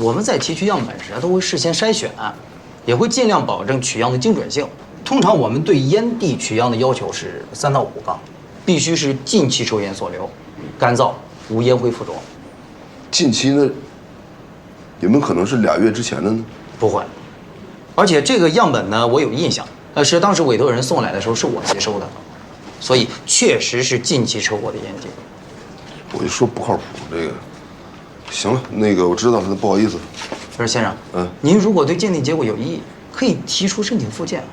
我们在提取样本时都会事先筛选，也会尽量保证取样的精准性。通常我们对烟蒂取样的要求是3到5个，必须是近期抽烟所留，干燥，无烟灰附着。近期呢，有没有可能是2月之前的呢？不会，而且这个样本呢，我有印象，是当时委托人送来的时候是我接收的，所以确实是近期抽过的烟蒂。我就说不靠谱这个。行了，那个我知道了，不好意思。不是先生，您如果对鉴定结果有异议，可以提出申请复检，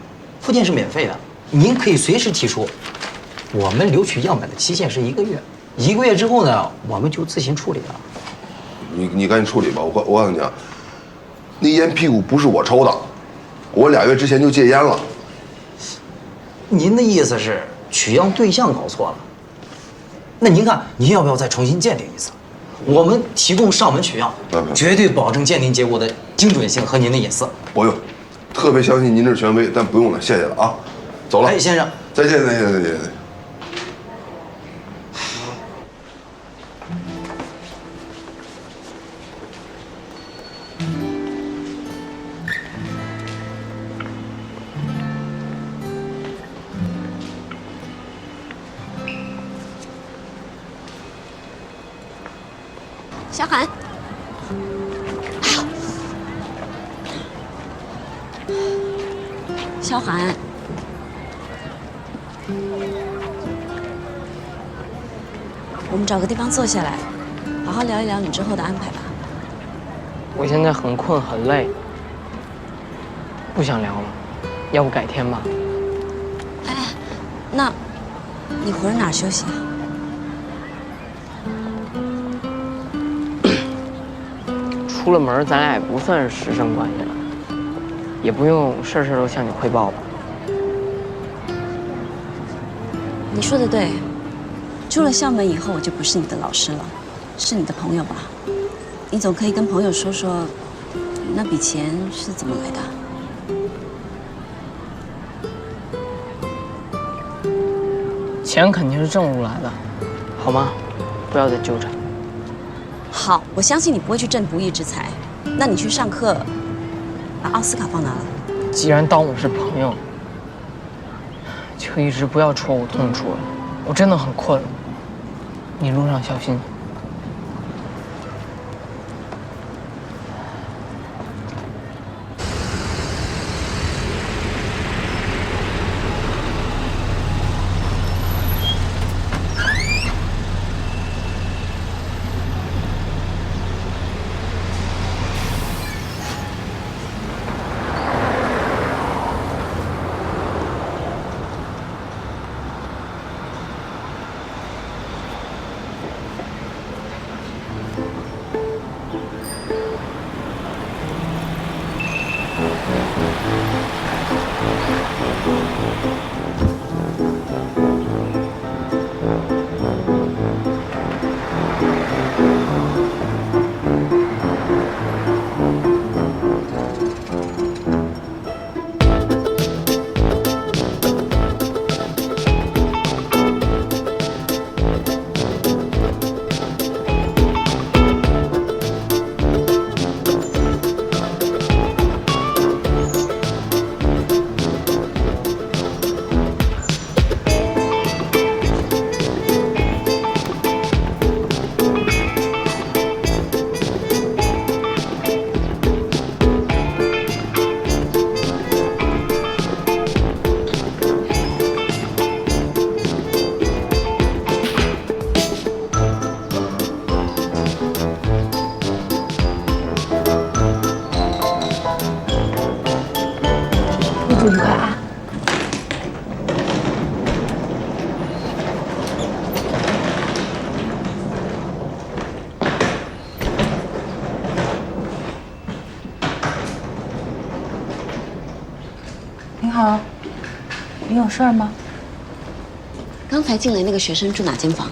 复检是免费的，您可以随时提出。我们留取样本的期限是1个月，1个月之后呢，我们就自行处理了。你赶紧处理吧，我告诉你啊，那烟屁股不是我抽的，我2月之前就戒烟了。您的意思是取样对象搞错了？那您看，您要不要再重新鉴定一次？我们提供上门取样，绝对保证鉴定结果的精准性和您的隐私。不用，特别相信您这是权威，但不用了，谢谢了啊，走了。哎，先生，再见，再见，再见。小韩，小韩，我们找个地方坐下来，好好聊一聊你之后的安排吧。我现在很困很累，不想聊了，要不改天吧？哎，那你回哪儿休息啊？出了门，咱俩也不算是师生关系了，也不用事事都向你汇报吧。你说的对，出了校门以后，我就不是你的老师了，是你的朋友吧？你总可以跟朋友说说，那笔钱是怎么来的？钱肯定是挣不来的，好吗？不要再纠缠。好，我相信你不会去挣不义之财。那你去上课，把奥斯卡放哪了？既然当我是朋友，就一直不要戳我痛处了。我真的很困了，你路上小心。祝愉快啊！您好，你有事儿吗？刚才进来那个学生住哪间房？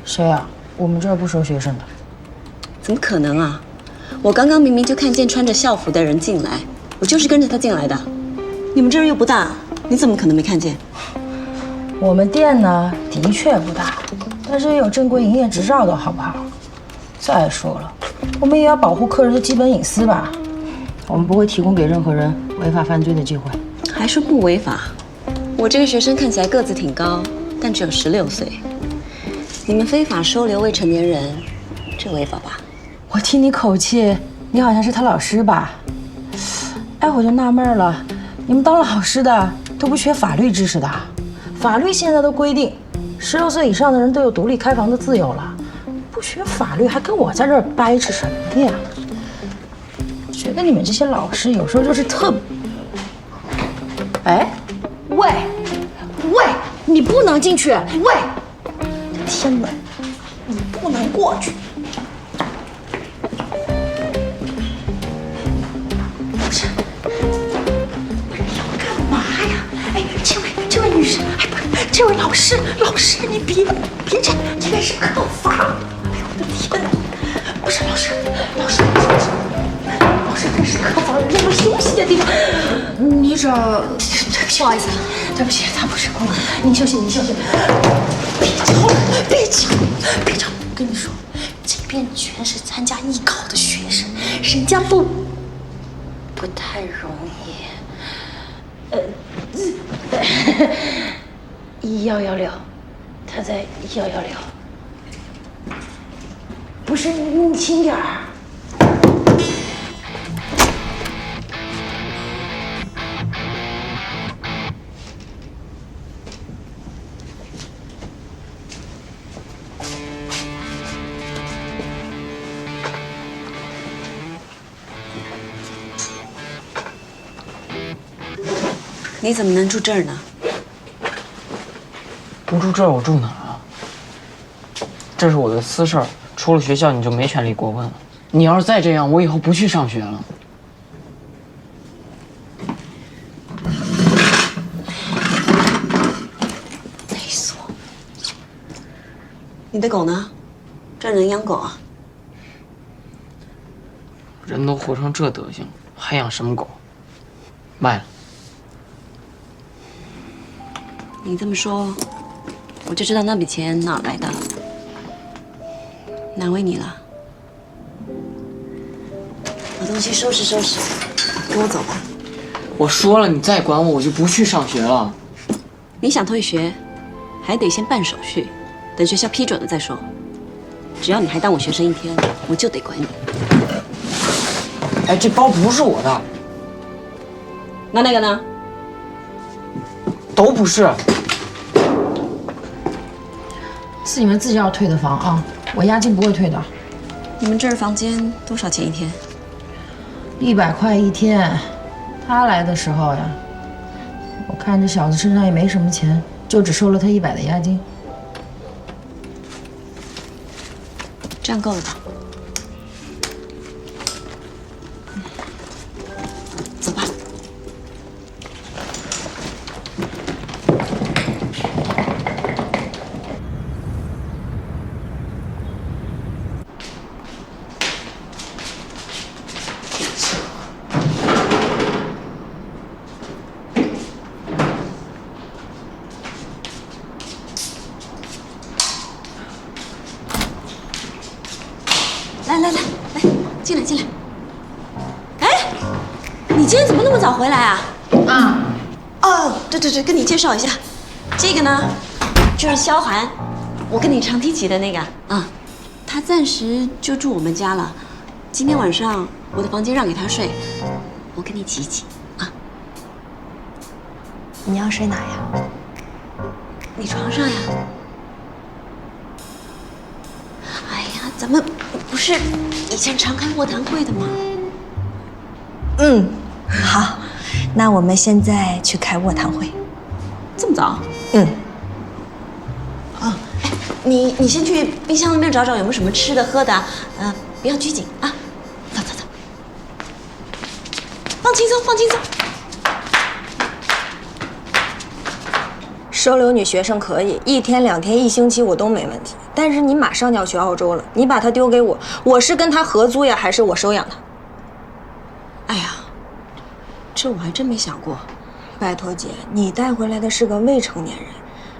谁啊？我们这儿不收学生的。怎么可能啊！我刚刚明明就看见穿着校服的人进来，我就是跟着他进来的。你们这儿又不大，你怎么可能没看见？我们店呢，的确不大，但是也有正规营业执照的好不好？再说了，我们也要保护客人的基本隐私吧。我们不会提供给任何人违法犯罪的机会。还说不违法？我这个学生看起来个子挺高，但只有16岁。你们非法收留未成年人，这违法吧？我听你口气，你好像是他老师吧？哎，我就纳闷了，你们当老师的都不学法律知识的？法律现在都规定，16岁以上的人都有独立开房的自由了，不学法律还跟我在这儿掰扯什么呀？我觉得你们这些老师有时候就是特……哎，喂，你不能进去！喂，天哪，你不能过去！不是，你要干嘛呀？哎，这位女士，哎，不是，这位老师，你别这样，这边是客房。哎呦我的天哪！不是老师，这是客房，人们休息的地方。你找，不好意思，对不起，他不是空的，你休息。别吵！我跟你说，这边全是参加艺考的学生，人家不太容易。1116，他在1116。不是你轻点儿。你怎么能住这儿呢？不住这儿，我住哪儿啊？这是我的私事儿，出了学校你就没权利过问了。你要是再这样，我以后不去上学了。猥琐！你的狗呢？这儿能养狗啊？人都活成这德行，还养什么狗？卖了。你这么说，我就知道那笔钱哪儿来的了。难为你了。把东西收拾收拾，跟我走吧。我说了，你再管我，我就不去上学了。你想退学，还得先办手续，等学校批准了再说。只要你还当我学生一天，我就得管你。哎，这包不是我的。那个呢？都不是。是你们自己要退的房啊，我押金不会退的。你们这儿房间多少钱一天？100块一天。他来的时候呀，我看这小子身上也没什么钱，就只收了他100的押金。这样够了吧？走吧。来，进来。哎，你今天怎么那么早回来啊？哦，对，跟你介绍一下，这个呢，就是萧寒，我跟你常提起的那个啊，他暂时就住我们家了。今天晚上我的房间让给他睡，我跟你挤一挤啊。你要睡哪呀？你床上呀。哎呀，咱们不是以前常开卧谈会的吗？好，那我们现在去开卧谈会。这么早？哎，你先去冰箱那边找找有没有什么吃的喝的，不要拘谨啊。走，放轻松。收留女学生可以，1天2天1星期我都没问题。但是你马上就要去澳洲了，你把她丢给我，我是跟她合租呀，还是我收养她？哎呀，这我还真没想过。拜托姐，你带回来的是个未成年人，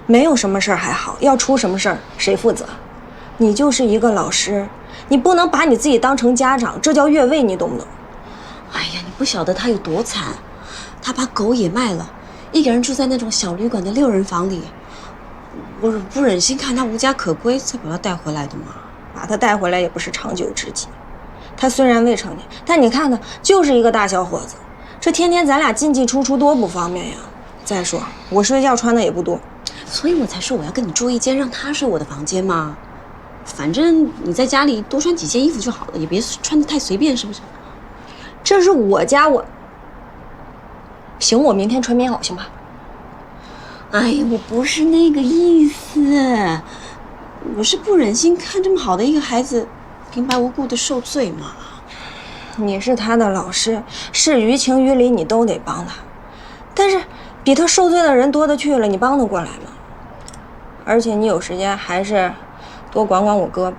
没有什么事儿还好，要出什么事儿谁负责？你就是一个老师，你不能把你自己当成家长，这叫越位，你懂不懂？哎呀，你不晓得他有多惨，他把狗也卖了，一个人住在那种小旅馆的6人房里。我不忍心看他无家可归，才把他带回来的嘛。把他带回来也不是长久之计。他虽然未成年，但你看他就是一个大小伙子，这天天咱俩进进出出多不方便呀。再说我睡觉穿的也不多，所以我才说我要跟你住一间，让他睡我的房间嘛。反正你在家里多穿几件衣服就好了，也别穿得太随便，是不是？这是我家，行，我明天穿棉袄行吧？哎呀，我不是那个意思，我是不忍心看这么好的一个孩子平白无故的受罪嘛。你是他的老师，是于情于理你都得帮他，但是比他受罪的人多的去了，你帮得过来吗？而且你有时间还是多管管我哥。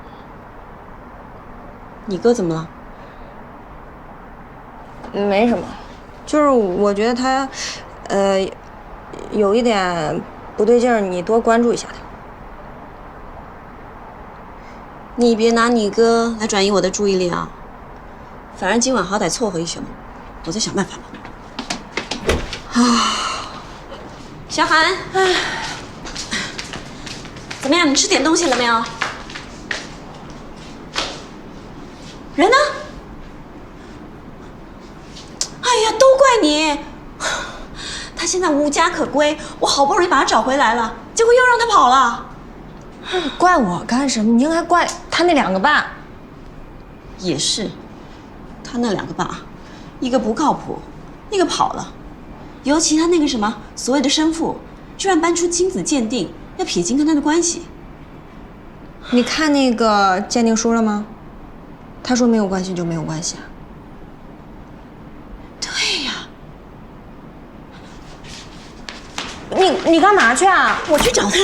你哥怎么了？没什么，就是我觉得他，有一点不对劲儿，你多关注一下他。你别拿你哥来转移我的注意力啊！反正今晚好歹凑合一宿，我再想办法吧。小韩，怎么样？你吃点东西了没有？人呢？哎呀，都怪你！他现在无家可归，我好不容易把他找回来了，结果又让他跑了。怪我干什么？你应该怪他那2个爸。也是，他那2个爸，一个不靠谱，一个跑了。尤其他那个什么所谓的生父，居然搬出亲子鉴定，要撇清跟他的关系。你看那个鉴定书了吗？他说没有关系就没有关系啊。对呀，你干嘛去啊？我去找他。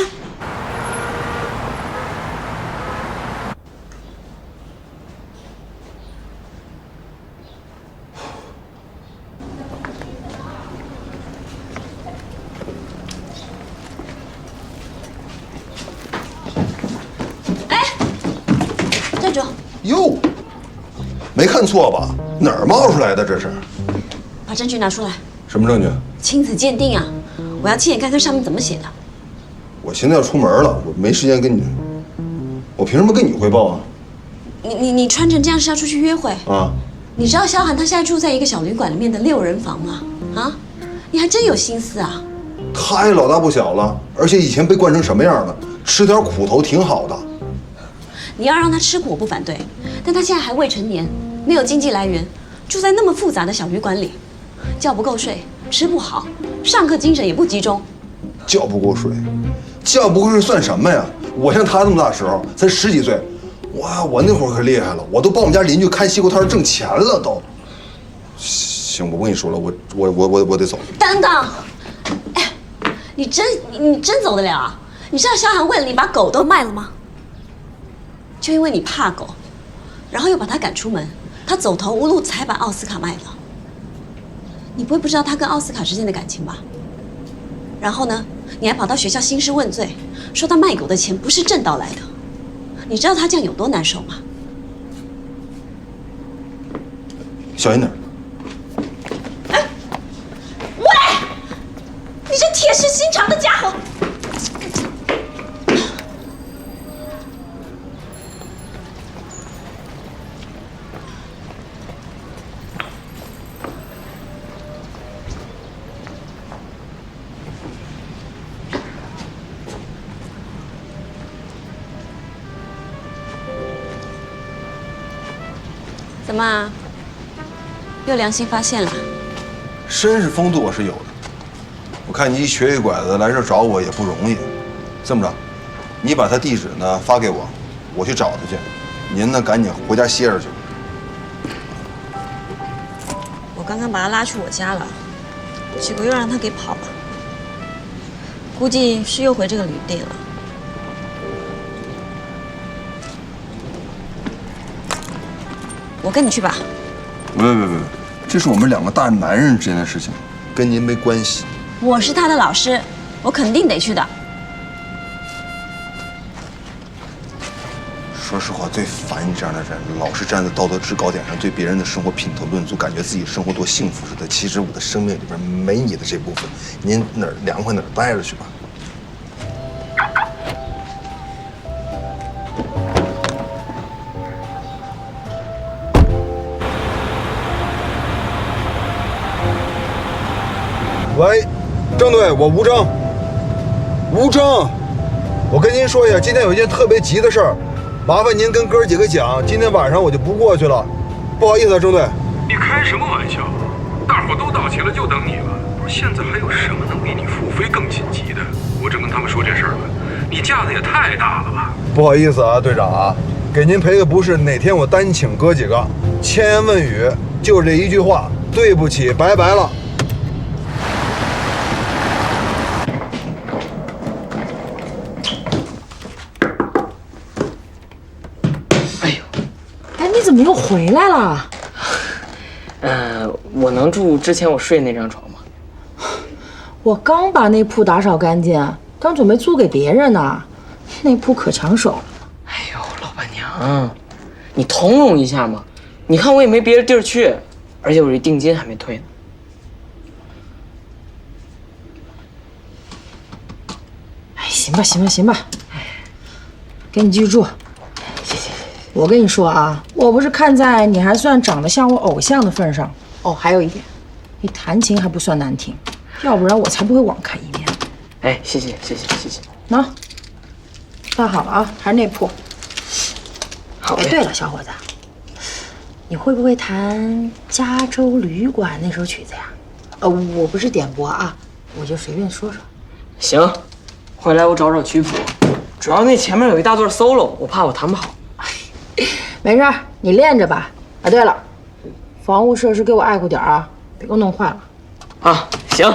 站住！哟，没看错吧？哪儿冒出来的这是？把证据拿出来。什么证据？亲子鉴定啊！我要亲眼看看上面怎么写的。我现在要出门了，我没时间跟你。我凭什么跟你汇报啊？你穿成这样是要出去约会啊？你知道萧寒他现在住在一个小旅馆里面的6人房吗？啊，你还真有心思啊！他也老大不小了，而且以前被惯成什么样了，吃点苦头挺好的。你要让他吃苦我不反对，但他现在还未成年，没有经济来源，住在那么复杂的小旅馆里，觉不够睡，吃不好，上课精神也不集中。觉不够睡，觉不够睡算什么呀？我像他这么大时候才10几岁，我那会儿可厉害了，我都帮我们家邻居开西瓜摊挣钱了都。行，我不跟你说了，我得走。等等，哎，你真走得了啊？你知道萧寒为了你把狗都卖了吗？就因为你怕狗，然后又把他赶出门，他走投无路才把奥斯卡卖了。你不会不知道他跟奥斯卡之间的感情吧？然后呢，你还跑到学校兴师问罪，说他卖狗的钱不是正道来的。你知道他这样有多难受吗？小心点。哎，喂，你这铁石心肠的家伙！怎么啊？又良心发现了？绅士风度我是有的，我看你一瘸一拐的来这儿找我也不容易。这么着，你把他地址呢发给我，我去找他去。您呢赶紧回家歇着去。我刚刚把他拉去我家了，结果又让他给跑了，估计是又回这个旅店了。我跟你去吧。别，这是我们2个大男人之间的事情，跟您没关系。我是他的老师，我肯定得去的。说实话，最烦你这样的人，老是站在道德制高点上，对别人的生活品头论足，感觉自己生活多幸福似的。其实我的生命里边没你的这部分，您哪儿凉快哪儿待着去吧。喂，郑队，我吴征。吴征，我跟您说一下，今天有一件特别急的事儿。麻烦您跟哥几个讲，今天晚上我就不过去了，不好意思啊，郑队。你开什么玩笑？大伙都到齐了，就等你了。不是现在还有什么能比你傅飞更紧急的？我正跟他们说这事儿呢。你架子也太大了吧？不好意思啊，队长啊，给您赔个不是，哪天我单请哥几个，千言万语就这一句话，对不起，拜拜了。你怎么又回来了？我能住之前我睡那张床吗？我刚把那铺打扫干净，刚准备租给别人呢。那铺可抢手了。哎呦，老板娘，你通融一下嘛！你看我也没别的地儿去，而且我这定金还没退呢。哎，行吧，行吧，行吧，给你继续住。谢谢。我跟你说啊，我不是看在你还算长得像我偶像的份上，哦，还有一点，你弹琴还不算难听，要不然我才不会网开一面。哎，谢谢，谢谢，谢谢。喏，办好了啊，还是那铺。好。哎，对了，小伙子，你会不会弹《加州旅馆》那首曲子呀？我不是点播啊，我就随便说说。行，回来我找找曲谱，主要那前面有一大段 solo， 我怕我弹不好。没事，你练着吧。啊，对了，防护设施给我爱护点啊，别给我弄坏了。啊，行。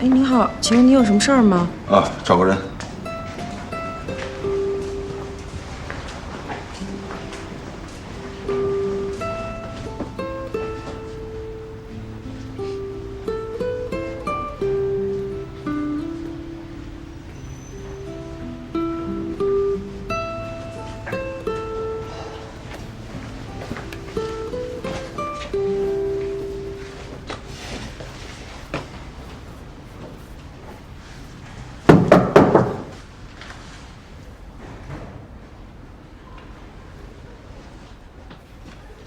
哎，你好，请问你有什么事儿吗？啊，找个人。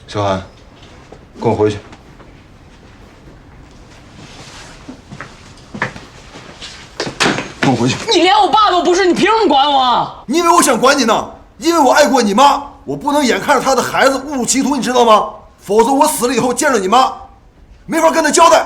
小韩，跟我回去。跟我回去。你连我爸都不是，你凭什么管我？你以为我想管你呢？因为我爱过你妈，我不能眼看着她的孩子误入歧途，你知道吗？否则我死了以后见着你妈，没法跟她交代。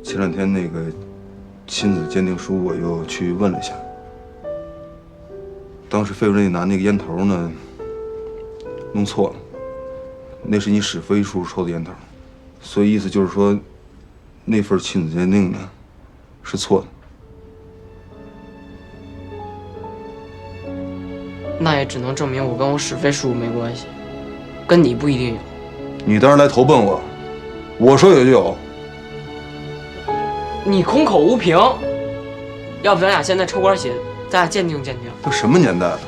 前两天那个亲子鉴定书，我又去问了一下。当时费瑞丽拿那个烟头呢，弄错了，那是你史飞叔抽的烟头，所以意思就是说，那份亲子鉴定呢是错的。那也只能证明我跟我史飞叔叔没关系，跟你不一定有。你当然来投奔我，我说有就有。你空口无凭，要不咱俩现在抽管血咱俩鉴定鉴定。都什么年代了，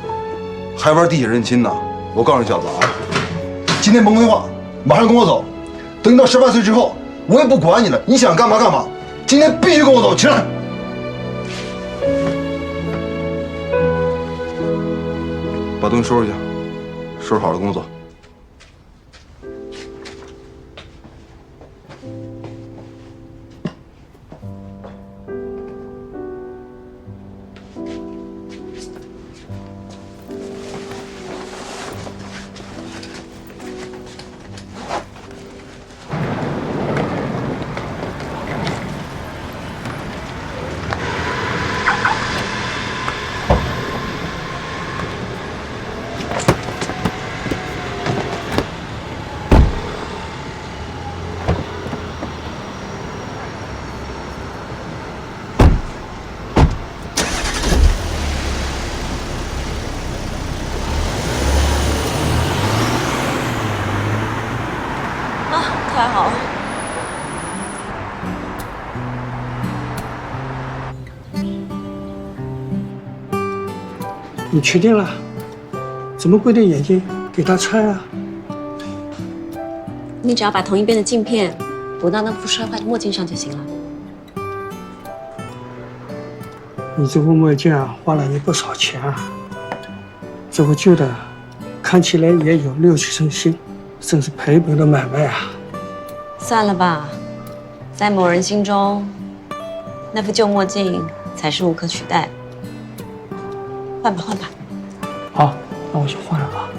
还玩地下认亲呢？我告诉你小子啊，今天甭废话，马上跟我走。等你到18岁之后，我也不管你了，你想干嘛干嘛。今天必须跟我走，起来！把东西收拾一下，收拾好了跟我走。太好了，你确定了？怎么规定眼睛给他拆啊？你只要把同一边的镜片补到那副摔坏的墨镜上就行了。你这副墨镜啊，花了你不少钱啊。这副旧的，看起来也有6、7成新，真是赔本的买卖啊！算了吧，在某人心中，那副旧墨镜才是无可取代。换吧，换吧。好，那我就换了吧。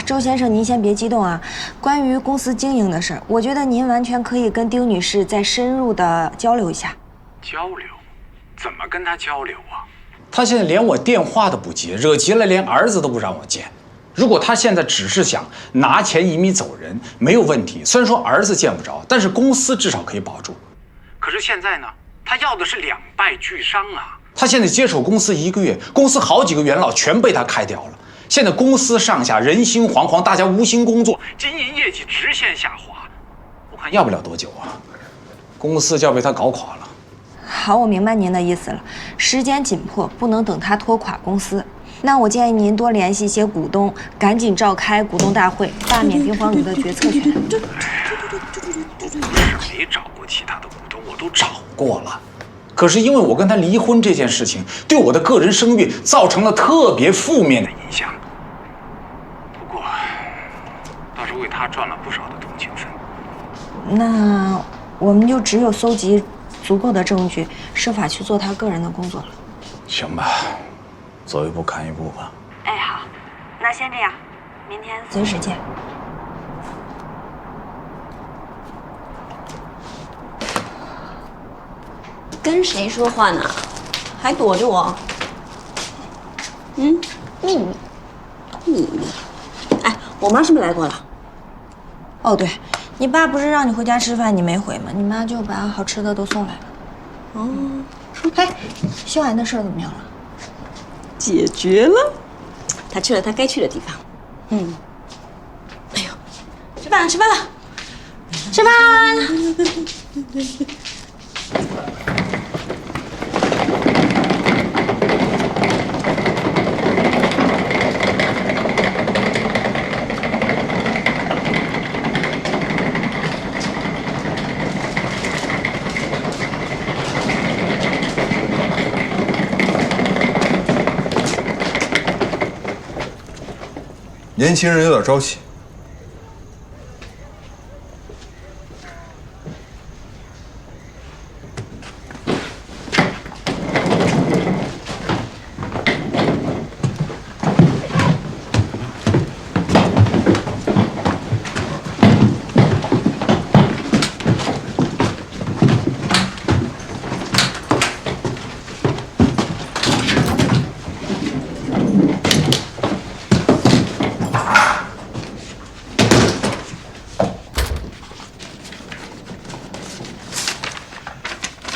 周先生，您先别激动啊。关于公司经营的事儿，我觉得您完全可以跟丁女士再深入的交流一下。交流？怎么跟他交流啊？他现在连我电话都不接，惹急了连儿子都不让我见。如果他现在只是想拿钱移民走人，没有问题。虽然说儿子见不着，但是公司至少可以保住。可是现在呢，他要的是两败俱伤啊！他现在接手公司1个月，公司好几个元老全被他开掉了。现在公司上下人心惶惶，大家无心工作，经营业绩直线下滑。我看要不了多久啊，公司就要被他搞垮了。好，我明白您的意思了，时间紧迫，不能等他拖垮公司。那我建议您多联系一些股东，赶紧召开股东大会，罢免冰房乳的决策权。没找过其他的股东，我都找过了。可是因为我跟他离婚这件事情，对我的个人声誉造成了特别负面的影响。不过，倒是为他赚了不少的同情分。那我们就只有搜集足够的证据，设法去做他个人的工作了。行吧，走一步看一步吧。哎，好，那先这样，明天随时见。跟谁说话呢？还躲着我？嗯，秘密，秘密。哎，我妈是不是来过了？哦，对，你爸不是让你回家吃饭，你没回吗？你妈就把好吃的都送来了。哦，嘿，秀涵的事儿怎么样了？解决了，她去了她该去的地方。嗯。哎呦，吃饭了，吃饭了，吃饭。年轻人有点朝气。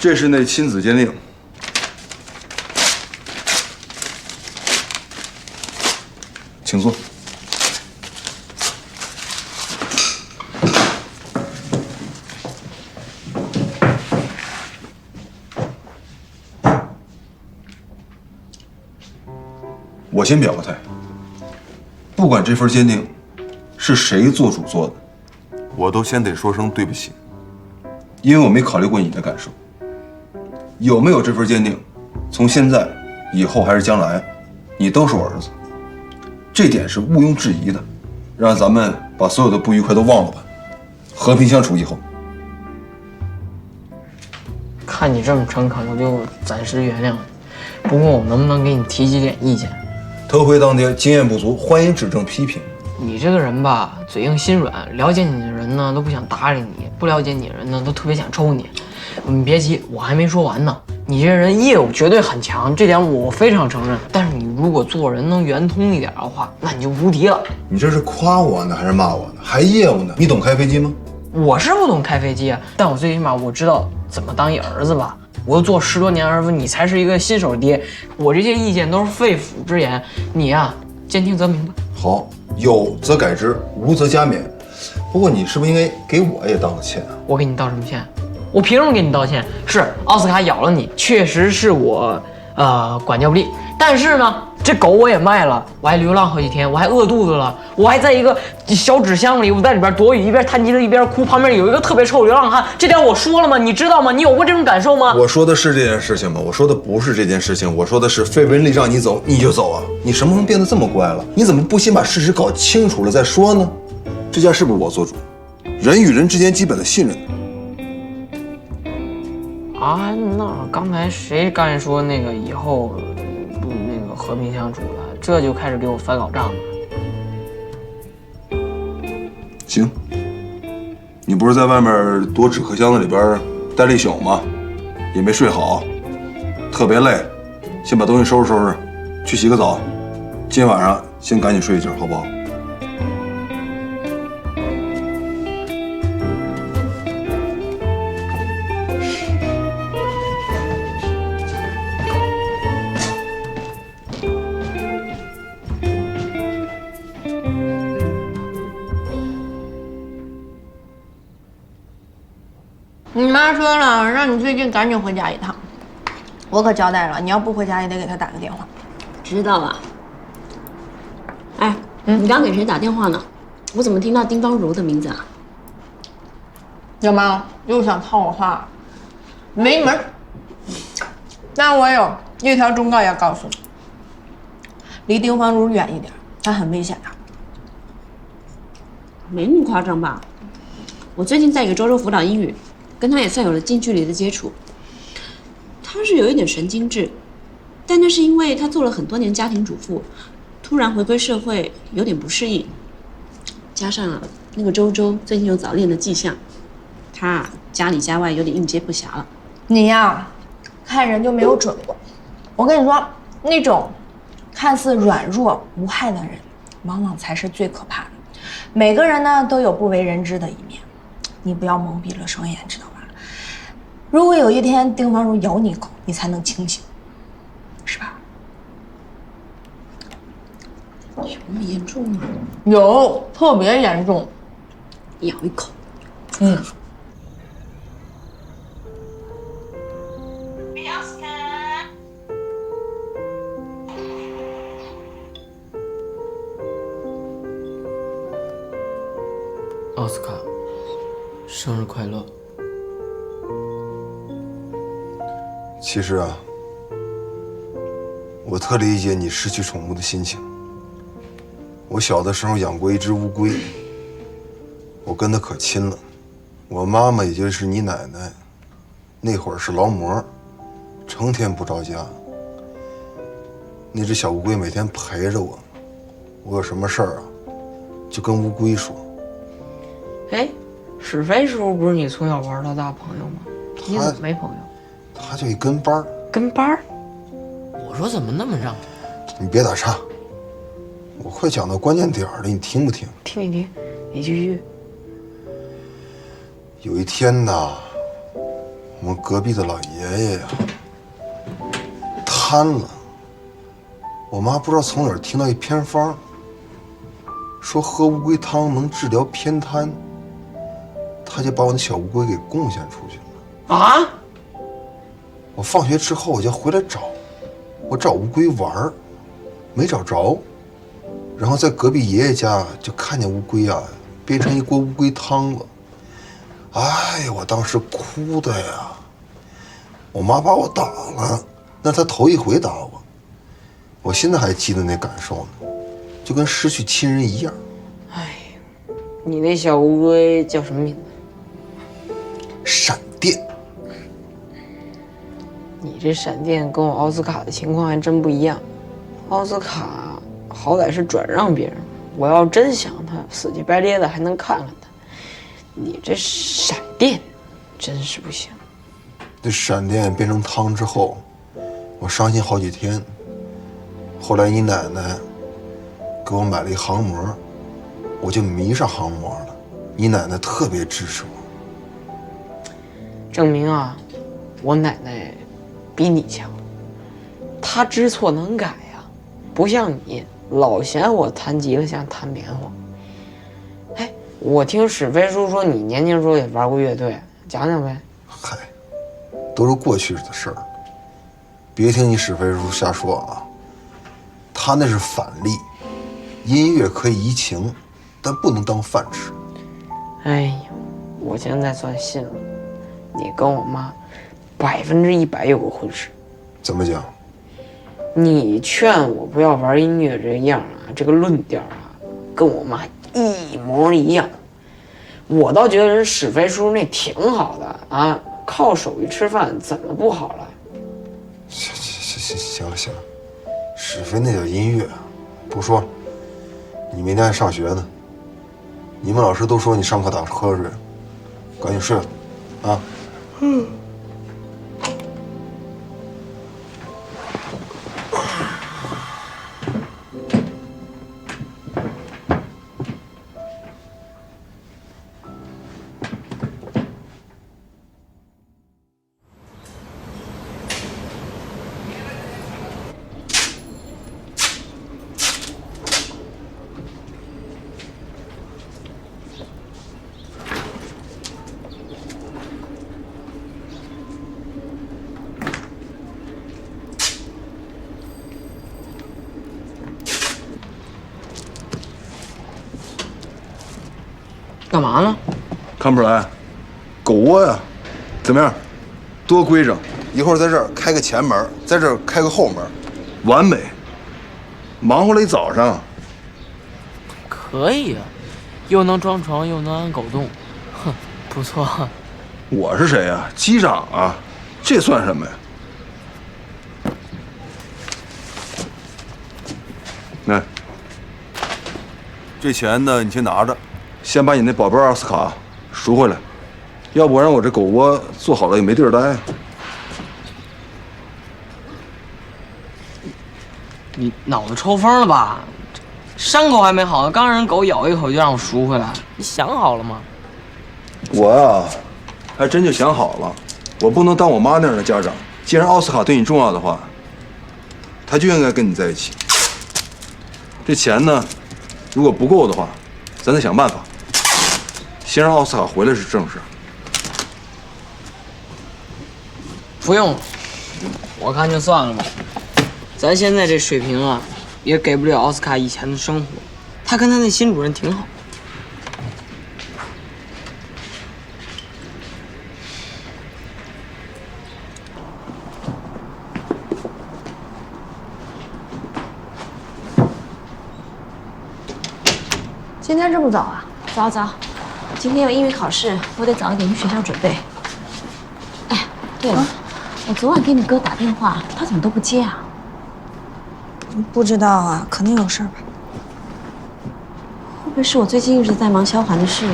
这是那亲子鉴定，请坐。我先表个态，不管这份鉴定是谁做主做的，我都先得说声对不起，因为我没考虑过你的感受。有没有这份鉴定，从现在、以后还是将来，你都是我儿子，这点是毋庸置疑的。让咱们把所有的不愉快都忘了吧，和平相处以后。看你这么诚恳，我就暂时原谅你。不过我能不能给你提几点意见？头回当爹，经验不足，欢迎指正批评。你这个人吧，嘴硬心软，了解你的人呢都不想搭理你，不了解你的人呢都特别想抽你。你别急，我还没说完呢。你这人业务绝对很强，这点我非常承认。但是你如果做人能圆通一点的话，那你就无敌了。你这是夸我呢，还是骂我呢？还业务呢？你懂开飞机吗？我是不懂开飞机啊，但我最起码我知道怎么当一儿子吧。我又做10多年儿子，你才是一个新手爹。我这些意见都是肺腑之言，你呀，兼听则明吧。好，有则改之，无则加勉。不过你是不是应该给我也道个歉啊？我给你道什么歉？我凭什么给你道歉？是奥斯卡咬了你，确实是我管教不力。但是呢，这狗我也卖了，我还流浪好几天，我还饿肚子了，我还在一个小纸箱里，我在里边躲雨，一边弹吉他一边哭，旁边有一个特别臭流浪汉。这点我说了吗？你知道吗？你有过这种感受吗？我说的是这件事情吗？我说的不是这件事情，我说的是费雯丽让你走你就走啊！你什么时候变得这么乖了？你怎么不先把事实搞清楚了再说呢？这家是不是我做主？人与人之间基本的信任。啊，那刚才谁说那个以后不那个和平相处了，这就开始给我翻老账了。行，你不是在外面躲纸壳箱子里边待了一宿吗？也没睡好，特别累，先把东西收拾收拾，去洗个澡。今天晚上先赶紧睡一觉，好不好？你妈说了，让你最近赶紧回家一趟。我可交代了，你要不回家也得给她打个电话。知道了。哎，你刚给谁打电话呢？我怎么听到丁芳如的名字啊？小妈又想套我话，没门。那我有一条忠告要告诉你，离丁芳如远一点，她很危险的。没那么夸张吧？我最近在给周周辅导英语，跟他也算有了近距离的接触。他是有一点神经质，但那是因为他做了很多年家庭主妇，突然回归社会有点不适应，加上那个周周最近有早恋的迹象，他家里家外有点应接不暇了。你呀，看人就没有准过。我跟你说，那种看似软弱无害的人，往往才是最可怕的。每个人呢都有不为人知的一面，你不要蒙蔽了双眼，知道吧？如果有一天丁芳如咬你一口，你才能清醒，是吧？有那么严重吗？有，特别严重。咬一口。奥斯卡，生日快乐！其实啊，我特理解你失去宠物的心情。我小的时候养过一只乌龟，我跟它可亲了。我妈妈也就是你奶奶，那会儿是劳模，成天不着家。那只小乌龟每天陪着我，我有什么事儿啊，就跟乌龟说。哎，史飞叔不是你从小玩到大朋友吗？你怎么没朋友？他就一跟班儿。跟班儿？我说怎么那么让着？你别打岔，我快讲到关键点了，你听不听？听一听，你继续。有一天呐，我们隔壁的老爷爷呀瘫了，我妈不知道从哪儿听到一偏方，说喝乌龟汤能治疗偏瘫，她就把我那小乌龟给贡献出去了。啊！我放学之后我就回来找，我找乌龟玩儿，没找着，然后在隔壁爷爷家就看见乌龟啊，变成一锅乌龟汤了。哎呀，我当时哭的呀！我妈把我打了，那她头一回打我，我现在还记得那感受呢，就跟失去亲人一样。哎，你那小乌龟叫什么名字？闪电。你这闪电跟我奥斯卡的情况还真不一样。奥斯卡好歹是转让别人，我要真想他死乞白咧的还能看看他。你这闪电真是不行。这闪电变成汤之后，我伤心好几天。后来你奶奶给我买了一航模，我就迷上航模了。你奶奶特别支持我，证明啊，我奶奶比你强。她知错能改呀，不像你老嫌我弹急了像弹棉花。哎，我听史飞叔说你年轻时候也玩过乐队，讲讲呗。嗨，都是过去的事儿，别听你史飞叔瞎说啊。他那是反例，音乐可以怡情，但不能当饭吃。哎呀，我现在算信了，你跟我妈100%有个混事。怎么讲？你劝我不要玩音乐这样啊，这个论调啊，跟我妈一模一样。我倒觉得人史飞叔那挺好的啊，靠手艺吃饭怎么不好了？行了，史飞那叫音乐，不说了。你明天还上学呢，你们老师都说你上课打瞌睡，赶紧睡了，啊。干嘛呢？看不出来，狗窝呀，怎么样？多规整！一会儿在这儿开个前门，在这儿开个后门，完美。忙活了一早上。可以啊，又能装床又能安狗洞，哼，不错。我是谁呀？机长啊，这算什么呀？来，这钱呢，你先拿着。先把你那宝贝奥斯卡赎回来，要不然我这狗窝做好了也没地儿待。你脑子抽风了吧？伤口还没好呢，刚让人狗咬一口就让我赎回来，你想好了吗？我呀，还真就想好了，我不能当我妈那样的家长。既然奥斯卡对你重要的话，他就应该跟你在一起。这钱呢，如果不够的话，咱再想办法。先让奥斯卡回来是正事。不用了，我看就算了吧。咱现在这水平啊，也给不了奥斯卡以前的生活。他跟他那新主任挺好。今天这么早啊？早，今天有英语考试，我得早一点去学校准备。哎，对了，我昨晚给你哥打电话，他怎么都不接啊？不知道啊，可能有事儿吧。会不会是我最近一直在忙萧寒的事，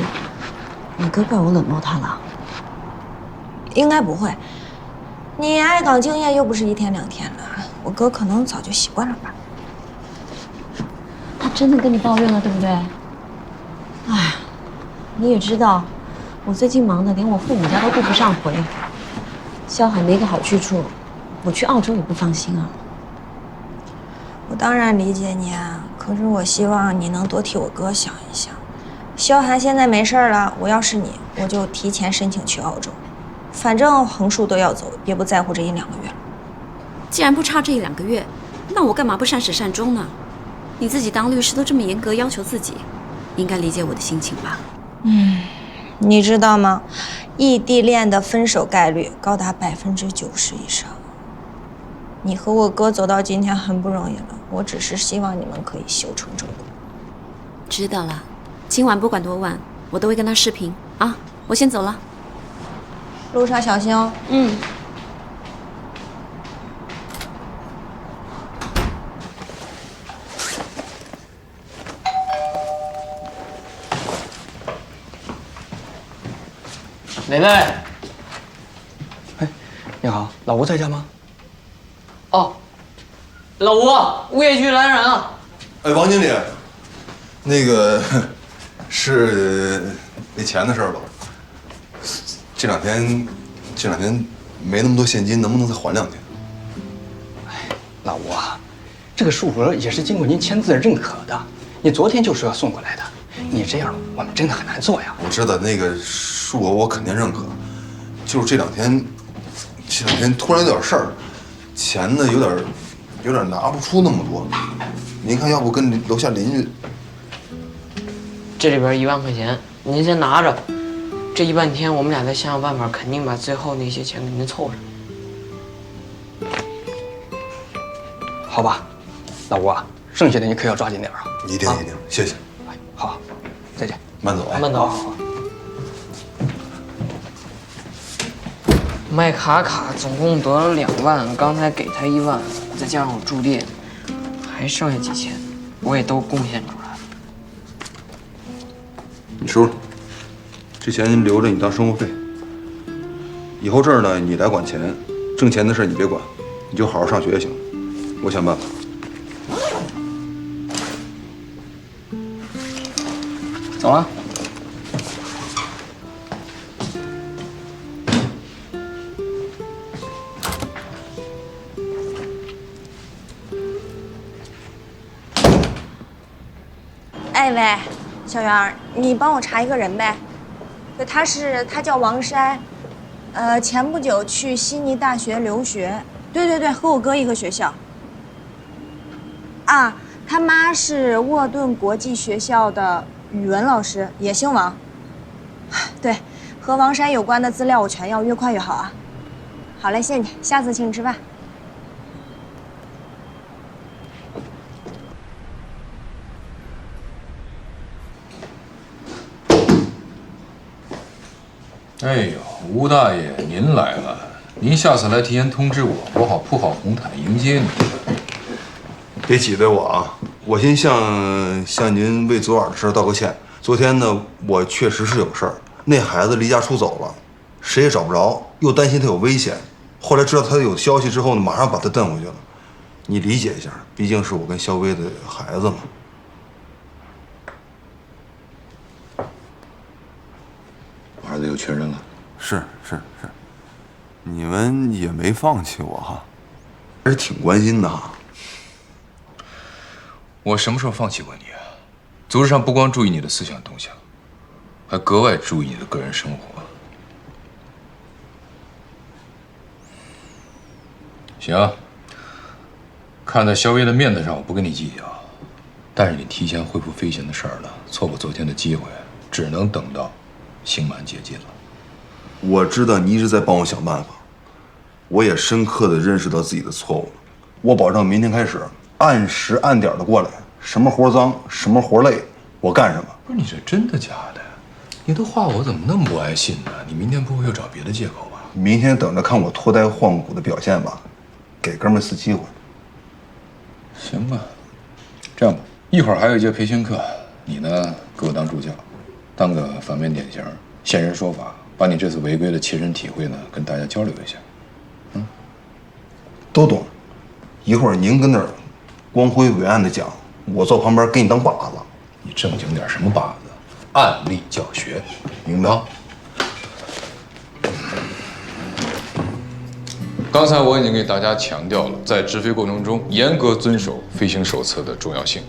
你哥怪我冷落他了？应该不会，你爱岗敬业又不是1天2天了，我哥可能早就习惯了吧。他真的跟你抱怨了，对不对？哎，你也知道，我最近忙的连我父母家都顾不上回。萧寒没个好去处，我去澳洲也不放心啊。我当然理解你啊，可是我希望你能多替我哥想一想。萧寒现在没事了，我要是你，我就提前申请去澳洲，反正横竖都要走，别不在乎这1-2个月了。既然不差这1-2个月，那我干嘛不善始善终呢？你自己当律师都这么严格要求自己，应该理解我的心情吧？你知道吗？异地恋的分手概率高达90%以上。你和我哥走到今天很不容易了，我只是希望你们可以修成正果。知道了，今晚不管多晚，我都会跟他视频啊。我先走了，路上小心哦。蕾蕾，哎，你好，老吴在家吗？哦，老吴，物业局来人了。哎，王经理，那个是那钱的事儿吧？这两天没那么多现金，能不能再还2天？老吴啊，这个数额也是经过您签字认可的，你昨天就是要送过来的，你这样我们真的很难做呀。我知道那个数额我肯定认可，就是这两天突然有点事儿，钱呢有点拿不出那么多。您看，要不跟楼下邻居？这里边1万块钱，您先拿着。这一半天，我们俩再想想办法，肯定把最后那些钱给您凑上。好吧，老吴啊，剩下的你可要抓紧点啊。一定，谢谢。好，再见。慢走啊。慢走。好。卖卡总共得了2万，刚才给他1万，再加上我住店，还剩下几千，我也都贡献出来了。你收着，这钱留着你当生活费。以后这儿呢，你来管钱，挣钱的事你别管，你就好好上学就行。我想办法。走了。哎喂，小袁，你帮我查一个人呗。对，他叫王筛，前不久去悉尼大学留学。对，和我哥一个学校。啊，他妈是沃顿国际学校的语文老师，也姓王。对，和王筛有关的资料我全要，越快越好啊。好嘞，谢谢你，下次请你吃饭。哎呦，吴大爷，您来了！您下次来提前通知我，我好铺好红毯迎接你。别挤兑我啊！我先向您为昨晚的事道个歉。昨天呢，我确实是有事儿，那孩子离家出走了，谁也找不着，又担心他有危险。后来知道他有消息之后呢，马上把他蹬回去了。你理解一下，毕竟是我跟肖薇的孩子嘛。儿子有确认了，是，你们也没放弃我哈，还是挺关心的哈。我什么时候放弃过你啊？组织上不光注意你的思想动向，还格外注意你的个人生活。行，看在肖薇的面子上，我不跟你计较。但是你提前恢复飞行的事儿了，错过昨天的机会，只能等到刑满解禁了。我知道你一直在帮我想办法，我也深刻地认识到自己的错误。我保证明天开始按时按点的过来，什么活脏，什么活累，我干什么。不是你这真的假的？你的话我怎么那么不爱信呢？你明天不会又找别的借口吧？明天等着看我脱胎换骨的表现吧，给哥们儿次机会。行吧，这样吧，一会儿还有一节培训课，你呢给我当助教，当个反面典型，现身说法，把你这次违规的切身体会呢跟大家交流一下。都懂。一会儿您跟那儿光辉伟岸的讲，我坐旁边给你当靶子。你正经点，什么靶子？案例教学，明白？刚才我已经给大家强调了，在执飞过程中严格遵守飞行手册的重要性。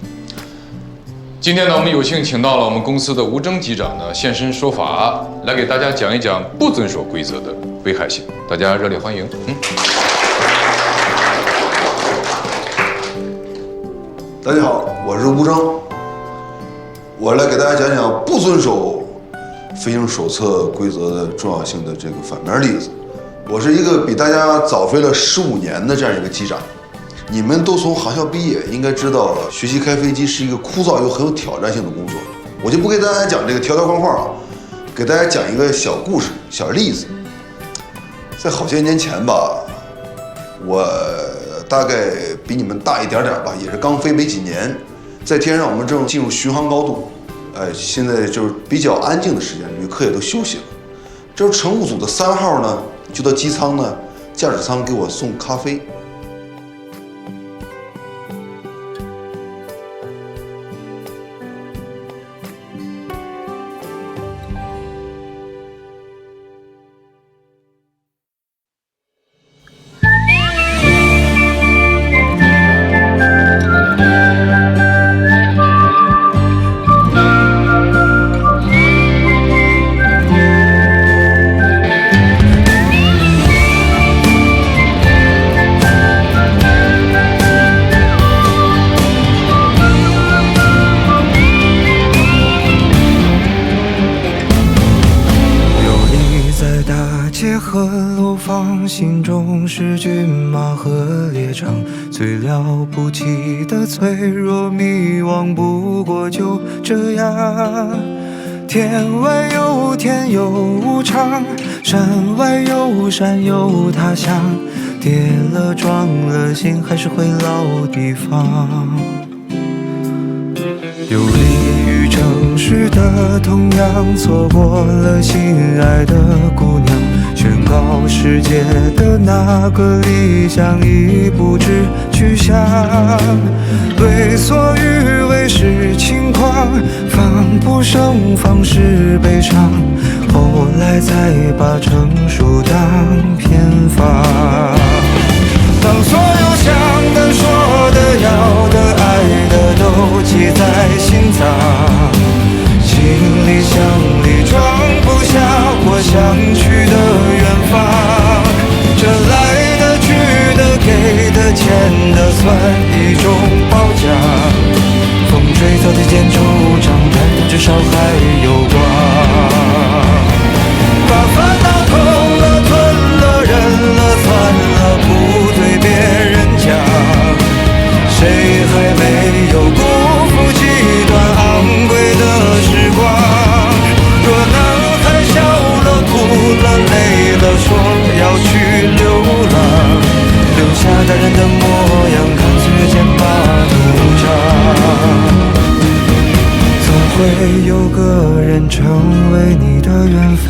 今天呢，我们有幸请到了我们公司的吴征机长呢现身说法，来给大家讲一讲不遵守规则的危害性。大家热烈欢迎。大家好，我是吴征，我来给大家讲讲不遵守飞行手册规则的重要性的这个反面例子。我是一个比大家早飞了15年的这样一个机长，你们都从航校毕业，应该知道学习开飞机是一个枯燥又很有挑战性的工作。我就不给大家讲这个条条框框了，给大家讲一个小故事、小例子。在好些年前吧，我大概比你们大一点点吧，也是刚飞没几年，在天上我们正进入巡航高度，现在就是比较安静的时间，旅客也都休息了。这时候乘务组的3号呢，就到机舱呢，驾驶舱给我送咖啡。心中是骏马和猎场，最了不起的脆弱迷惘，不过就这样。天外有天有无常，山外有山有他乡，跌了撞了心还是回老地方。有利于城市的同样，错过了心爱的姑娘，宣告世界的那个理想已不知去向。为所欲为是轻狂，防不胜防是悲伤，后来才把成熟当偏方。当所有想的说的要的爱的都记在心脏，行李箱里装不下我想去的远方。这来的去的给的欠的算一种褒奖，风吹草低见惆怅，但至少还有光。把烦恼空了吞了忍了算了，不对别人讲，谁还没有辜负几段昂贵的时光？若男孩笑了哭了累了说要去流浪，留下大人的模样，看岁月剑拔弩张。总会有个人成为你的远方。